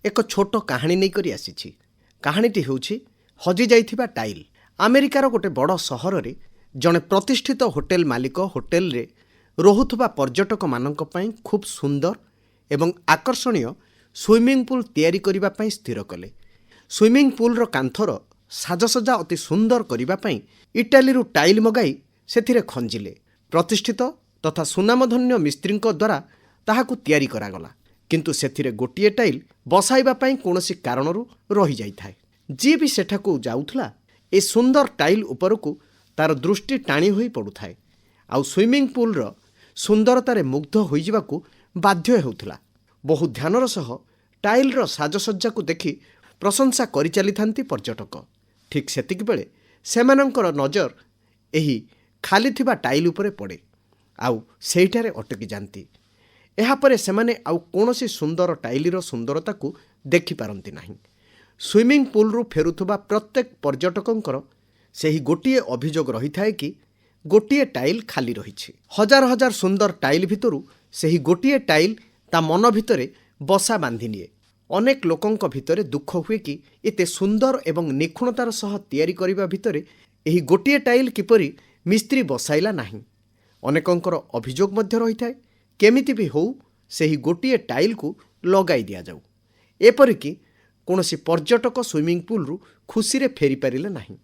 ଏକ ଛୋଟ କାହାଣୀ ନେଇକରି ଆସିଛି। କାହାଣୀଟି ହେଉଛି ହଜି ଯାଇଥିବା ଟାଇଲ୍। ଆମେରିକାର ଗୋଟେ ବଡ଼ ସହରରେ ଜଣେ ପ୍ରତିଷ୍ଠିତ ହୋଟେଲ ମାଲିକ ହୋଟେଲରେ ରହୁଥିବା ପର୍ଯ୍ୟଟକମାନଙ୍କ ପାଇଁ ଖୁବ୍ ସୁନ୍ଦର ଏବଂ ଆକର୍ଷଣୀୟ ସୁଇମିଂ ପୁଲ୍ ତିଆରି କରିବା ପାଇଁ ସ୍ଥିର କଲେ। ସୁଇମିଂ ପୁଲ୍ର କାନ୍ଥର ସାଜସଜ୍ଜା ଅତି ସୁନ୍ଦର କରିବା ପାଇଁ ଇଟାଲୀରୁ ଟାଇଲ୍ ମଗାଇ ସେଥିରେ ଖଞ୍ଜିଲେ। ପ୍ରତିଷ୍ଠିତ ତଥା ସୁନାମଧନ୍ୟ ମିସ୍ତ୍ରୀଙ୍କ ଦ୍ୱାରା ତାହାକୁ ତିଆରି କରାଗଲା। କିନ୍ତୁ ସେଥିରେ ଗୋଟିଏ ଟାଇଲ୍ ବସାଇବା ପାଇଁ କୌଣସି କାରଣରୁ ରହିଯାଇଥାଏ। ଯିଏ ବି ସେଠାକୁ ଯାଉଥିଲା ଏ ସୁନ୍ଦର ଟାଇଲ୍ ଉପରକୁ ତାର ଦୃଷ୍ଟି ଟାଣି ହୋଇ ପଡ଼ୁଥାଏ ଆଉ ସୁଇମିଂ ପୁଲ୍ର ସୁନ୍ଦରତାରେ ମୁଗ୍ଧ ହୋଇଯିବାକୁ ବାଧ୍ୟ ହେଉଥିଲା। ବହୁ ଧ୍ୟାନର ସହ ଟାଇଲ୍ର ସାଜସଜ୍ଜାକୁ ଦେଖି ପ୍ରଶଂସା କରିଚାଲିଥାନ୍ତି ପର୍ଯ୍ୟଟକ। ଠିକ୍ ସେତିକିବେଳେ ସେମାନଙ୍କର ନଜର ଏହି ଖାଲି ଥିବା ଟାଇଲ୍ ଉପରେ ପଡ଼େ ଆଉ ସେଇଠାରେ ଅଟକି ଯାଆନ୍ତି। ଏହାପରେ ସେମାନେ ଆଉ କୌଣସି ସୁନ୍ଦର ଟାଇଲ୍ର ସୁନ୍ଦରତାକୁ ଦେଖିପାରନ୍ତି ନାହିଁ। ସୁଇମିଂ ପୁଲ୍ରୁ ଫେରୁଥିବା ପ୍ରତ୍ୟେକ ପର୍ଯ୍ୟଟକଙ୍କର ସେହି ଗୋଟିଏ ଅଭିଯୋଗ ରହିଥାଏ କି ଗୋଟିଏ ଟାଇଲ୍ ଖାଲି ରହିଛି। ହଜାର ହଜାର ସୁନ୍ଦର ଟାଇଲ୍ ଭିତରୁ ସେହି ଗୋଟିଏ ଟାଇଲ୍ ତା ମନ ଭିତରେ ବସା ବାନ୍ଧିନିଏ। ଅନେକ ଲୋକଙ୍କ ଭିତରେ ଦୁଃଖ ହୁଏ କି ଏତେ ସୁନ୍ଦର ଏବଂ ନିଖୁଣତାର ସହ ତିଆରି କରିବା ଭିତରେ ଏହି ଗୋଟିଏ ଟାଇଲ୍ କିପରି ମିସ୍ତ୍ରୀ ବସାଇଲା ନାହିଁ। ଅନେକଙ୍କର ଅଭିଯୋଗ ମଧ୍ୟ ରହିଥାଏ, କେମିତି ବି ହେଉ ସେହି ଗୋଟିଏ ଟାଇଲ୍କୁ ଲଗାଇ ଦିଆଯାଉ। ଏପରିକି କୌଣସି ପର୍ଯ୍ୟଟକ ସୁଇମିଂ ପୁଲ୍ରୁ ଖୁସିରେ ଫେରିପାରିଲେ ନାହିଁ।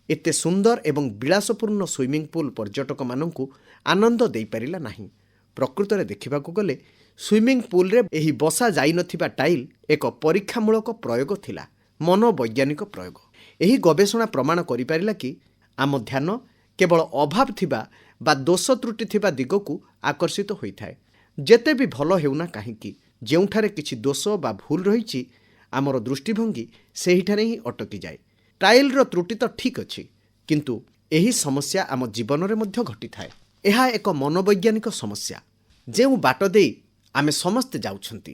ଏତେ ସୁନ୍ଦର ଏବଂ ବିଳାସପୂର୍ଣ୍ଣ ସୁଇମିଂ ପୁଲ୍ ପର୍ଯ୍ୟଟକମାନଙ୍କୁ ଆନନ୍ଦ ଦେଇପାରିଲା ନାହିଁ। ପ୍ରକୃତରେ ଦେଖିବାକୁ ଗଲେ ସୁଇମିଂ ପୁଲ୍ରେ ଏହି ବସା ଯାଇନଥିବା ଟାଇଲ୍ ଏକ ପରୀକ୍ଷାମୂଳକ ପ୍ରୟୋଗ ଥିଲା, ମନୋବୈଜ୍ଞାନିକ ପ୍ରୟୋଗ। ଏହି ଗବେଷଣା ପ୍ରମାଣ କରିପାରିଲା କି ଆମ ଧ୍ୟାନ କେବଳ ଅଭାବ ଥିବା ବା ଦୋଷ ତ୍ରୁଟି ଥିବା ଦିଗକୁ ଆକର୍ଷିତ ହୋଇଥାଏ। ଯେତେ ବି ଭଲ ହେଉନା କାହିଁକି, ଯେଉଁଠାରେ କିଛି ଦୋଷ ବା ଭୁଲ ରହିଛି ଆମର ଦୃଷ୍ଟିଭଙ୍ଗୀ ସେହିଠାରେ ହିଁ ଅଟକିଯାଏ। ଟାଇଲ୍ର ତ୍ରୁଟି ତ ଠିକ୍ ଅଛି, କିନ୍ତୁ ଏହି ସମସ୍ୟା ଆମ ଜୀବନରେ ମଧ୍ୟ ଘଟିଥାଏ। ଏହା ଏକ ମନୋବୈଜ୍ଞାନିକ ସମସ୍ୟା, ଯେଉଁ ବାଟ ଦେଇ ଆମେ ସମସ୍ତେ ଯାଉଛନ୍ତି।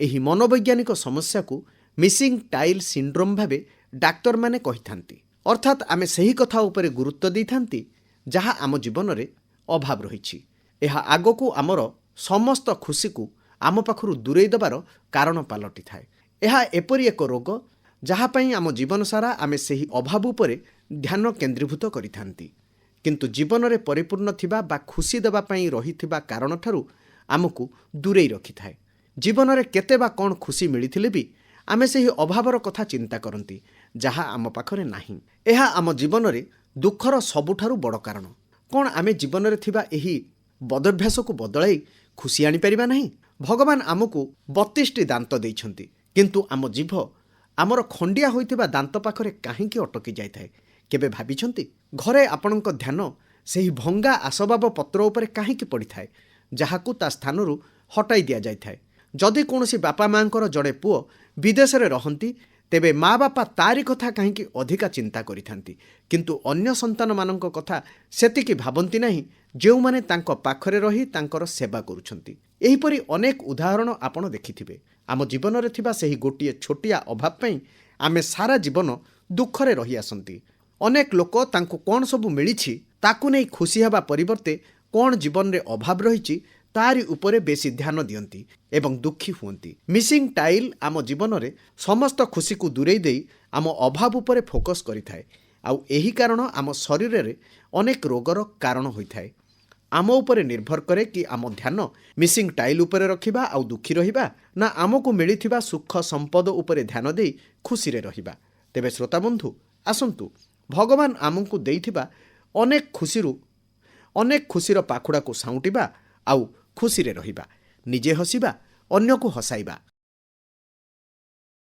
ଏହି ମନୋବୈଜ୍ଞାନିକ ସମସ୍ୟାକୁ ମିସିଂ ଟାଇଲ୍ ସିଣ୍ଡ୍ରୋମ୍ ଭାବେ ଡାକ୍ତରମାନେ କହିଥାନ୍ତି। ଅର୍ଥାତ୍ ଆମେ ସେହି କଥା ଉପରେ ଗୁରୁତ୍ୱ ଦେଇଥାନ୍ତି ଯାହା ଆମ ଜୀବନରେ ଅଭାବ ରହିଛି। ଏହା ଆଗକୁ ଆମର ସମସ୍ତ ଖୁସିକୁ ଆମ ପାଖରୁ ଦୂରେଇ ଦେବାର କାରଣ ପାଲଟିଥାଏ। ଏହା ଏପରି ଏକ ରୋଗ ଯାହା ପାଇଁ ଆମ ଜୀବନ ସାରା ଆମେ ସେହି ଅଭାବ ଉପରେ ଧ୍ୟାନ କେନ୍ଦ୍ରୀଭୂତ କରିଥାନ୍ତି, କିନ୍ତୁ ଜୀବନରେ ପରିପୂର୍ଣ୍ଣ ଥିବା ବା ଖୁସି ଦେବା ପାଇଁ ରହିଥିବା କାରଣଠାରୁ ଆମକୁ ଦୂରେଇ ରଖିଥାଏ। ଜୀବନରେ କେତେ ବା କ'ଣ ଖୁସି ମିଳିଥିଲେ ବି ଆମେ ସେହି ଅଭାବର କଥା ଚିନ୍ତା କରନ୍ତି ଯାହା ଆମ ପାଖରେ ନାହିଁ। ଏହା ଆମ ଜୀବନରେ ଦୁଃଖର ସବୁଠାରୁ ବଡ଼ କାରଣ। କ'ଣ ଆମେ ଜୀବନରେ ଥିବା ଏହି ବଦଭ୍ୟାସକୁ ବଦଳାଇ ଖୁସି ଆଣିପାରିବା ନାହିଁ? ଭଗବାନ ଆମକୁ 32ଟି ଦାନ୍ତ ଦେଇଛନ୍ତି, କିନ୍ତୁ ଆମ ଜିଭ ଆମର ଖଣ୍ଡିଆ ହୋଇଥିବା ଦାନ୍ତ ପାଖରେ କାହିଁକି ଅଟକି ଯାଇଥାଏ? କେବେ ଭାବିଛନ୍ତି? ଘରେ ଆପଣଙ୍କ ଧ୍ୟାନ ସେହି ଭଙ୍ଗା ଆସବାବ ପତ୍ର ଉପରେ କାହିଁକି ପଡ଼ିଥାଏ, ଯାହାକୁ ତା ସ୍ଥାନରୁ ହଟାଇ ଦିଆଯାଇଥାଏ? ଯଦି କୌଣସି ବାପା ମାଆଙ୍କର ଜଣେ ପୁଅ ବିଦେଶରେ ରହନ୍ତି, ତେବେ ମା ବାପା ତାରି କଥା କାହିଁକି ଅଧିକା ଚିନ୍ତା କରିଥାନ୍ତି, କିନ୍ତୁ ଅନ୍ୟ ସନ୍ତାନମାନଙ୍କ କଥା ସେତିକି ଭାବନ୍ତି ନାହିଁ ଯେଉଁମାନେ ତାଙ୍କ ପାଖରେ ରହି ତାଙ୍କର ସେବା କରୁଛନ୍ତି। ଏହିପରି ଅନେକ ଉଦାହରଣ ଆପଣ ଦେଖିଥିବେ। ଆମ ଜୀବନରେ ଥିବା ସେହି ଗୋଟିଏ ଛୋଟିଆ ଅଭାବ ପାଇଁ ଆମେ ସାରା ଜୀବନ ଦୁଃଖରେ ରହିଆସନ୍ତି। ଅନେକ ଲୋକ ତାଙ୍କୁ କ'ଣ ସବୁ ମିଳିଛି ତାକୁ ନେଇ ଖୁସି ହେବା ପରିବର୍ତ୍ତେ କ'ଣ ଜୀବନରେ ଅଭାବ ରହିଛି ତାରି ଉପରେ ବେଶୀ ଧ୍ୟାନ ଦିଅନ୍ତି ଏବଂ ଦୁଃଖୀ ହୁଅନ୍ତି। ମିସିଂ ଟାଇଲ୍ ଆମ ଜୀବନରେ ସମସ୍ତ ଖୁସିକୁ ଦୂରେଇ ଦେଇ ଆମ ଅଭାବ ଉପରେ ଫୋକସ୍ କରିଥାଏ ଆଉ ଏହି କାରଣ ଆମ ଶରୀରରେ ଅନେକ ରୋଗର କାରଣ ହୋଇଥାଏ। ଆମ ଉପରେ ନିର୍ଭର କରେ କି ଆମ ଧ୍ୟାନ ମିସିଂ ଟାଇଲ୍ ଉପରେ ରଖିବା ଆଉ ଦୁଃଖୀ ରହିବା, ନା ଆମକୁ ମିଳିଥିବା ସୁଖ ସମ୍ପଦ ଉପରେ ଧ୍ୟାନ ଦେଇ ଖୁସିରେ ରହିବା। ତେବେ ଶ୍ରୋତାବନ୍ଧୁ, ଆସନ୍ତୁ ଭଗବାନ ଆମକୁ ଦେଇଥିବା ଅନେକ ଖୁସିର ପାଖୁଡ଼ାକୁ ସାଉଁଟିବା ଆଉ ଖୁସିରେ ରହିବା, ନିଜେ ହସିବା, ଅନ୍ୟକୁ ହସାଇବା।